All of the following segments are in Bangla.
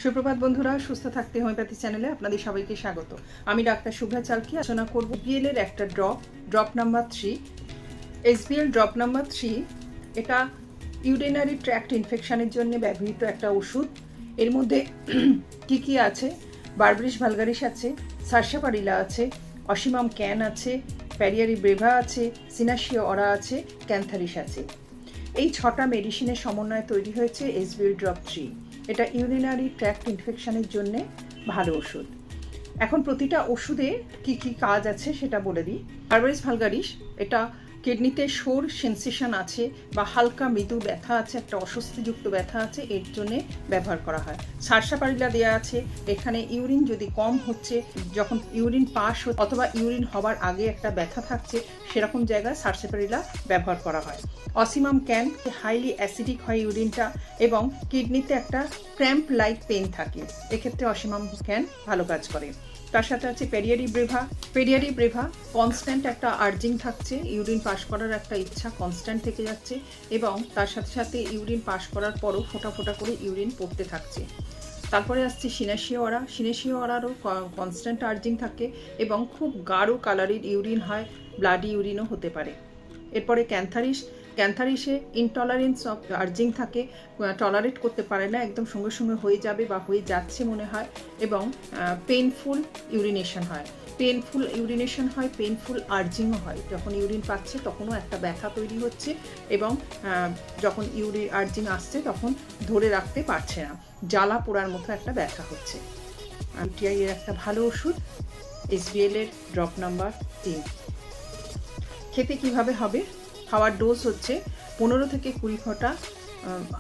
সুপ্রভাত বন্ধুরা, সুস্থ থাকতে হোমিওপ্যাথি চ্যানেলে আপনাদের সবাইকে স্বাগত। আমি ডাক্তার শুভ্রা চালকি আলোচনা করব এসবিএল এর একটা drop number 3। SBL drop number 3 এটা ইউরিনারি ট্র্যাক্ট ইনফেকশনের জন্য ব্যবহৃত একটা ওষুধ। এর মধ্যে কি কি আছে? বারবেরিস ভালগারিস আছে, সার্সাপারিলা আছে, অসিমাম ক্যান আছে, প্যারিয়ারি ব্রেভা আছে, সিনাশিয়া অরা আছে, ক্যান্থারিস আছে। এই 6টা মেডিসিনের সমন্বয়ে তৈরি হয়েছে এসবিএল ড্রপ 3। এটা ইউরিনারি ট্র্যাক্ট ইনফেকশনের জন্য ভালো ওষুধ। এখন প্রতিটা ওষুধে কি কি কাজ আছে সেটা বলে দিই। বারবেরিস ভালগারিস এটা কিডনিতে সোর সেন্সেশন আছে বা হালকা মৃদু ব্যথা আছে, একটা অস্বস্তিযুক্ত ব্যথা আছে, এর জন্য ব্যবহার করা হয়। সার্সাপারিলা দেওয়া আছে, এখানে ইউরিন যদি কম হচ্ছে, যখন ইউরিন পাস অথবা ইউরিন হবার আগে একটা ব্যথা থাকছে, সেরকম জায়গায় সার্সাপারিলা ব্যবহার করা হয়। অসিমাম ক্যান হাইলি অ্যাসিডিক হয় ইউরিনটা এবং কিডনিতে একটা ক্র্যাম্প লাইক পেন থাকে, এক্ষেত্রে অসিমাম ক্যান ভালো কাজ করে। তার সাথে আছে পেরিয়ারি ব্রেভা কনস্ট্যান্ট একটা আর্জিং থাকছে, ইউরিন পাস করার একটা ইচ্ছা কনস্ট্যান্ট থেকে যাচ্ছে এবং তার সাথে সাথে ইউরিন পাস করার পরও ফোঁটা ফোঁটা করে ইউরিন পড়তে থাকছে। তারপরে আসছে সিনাশিয়া অরারও কনস্ট্যান্ট আর্জিং থাকে এবং খুব গাঢ় কালারের ইউরিন হয়, ব্লাডি ইউরিনও হতে পারে। এরপরে ক্যান্থারিসে ইনটলারেন্স অফ আর্জিং থাকে, টলারেট করতে পারে না, একদম সঙ্গে সঙ্গে হয়ে যাবে বা হয়ে যাচ্ছে মনে হয় এবং পেনফুল ইউরিনেশন হয়, পেনফুল আর্জিংও হয়। যখন ইউরিন পাচ্ছে তখনও একটা ব্যথা তৈরি হচ্ছে এবং যখন ইউরিন আর্জিং আসছে তখন ধরে রাখতে পারছে না, জ্বালা পোড়ার মতো একটা ব্যথা হচ্ছে। ইউটিআই এর একটা ভালো ওষুধ এসবিএল এর ড্রপ নাম্বার 3। খেতে কিভাবে হবে? খাওয়ার ডোজ হচ্ছে 15 থেকে 20 ফোঁটা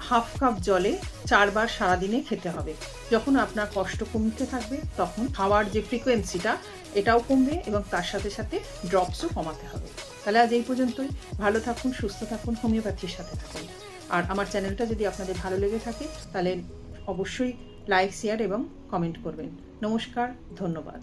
হাফ কাপ জলে 4 বার সারাদিনে খেতে হবে। যখন আপনার কষ্ট কমতে থাকবে তখন খাওয়ার যে ফ্রিকোয়েন্সিটা এটাও কমবে এবং তার সাথে সাথে ড্রপসও কমাতে হবে। তাহলে আজ এই পর্যন্তই। ভালো থাকুন, সুস্থ থাকুন, হোমিওপ্যাথির সাথে থাকুন। আর আমার চ্যানেলটা যদি আপনাদের ভালো লেগে থাকে তাহলে অবশ্যই লাইক, শেয়ার এবং কমেন্ট করবেন। নমস্কার, ধন্যবাদ।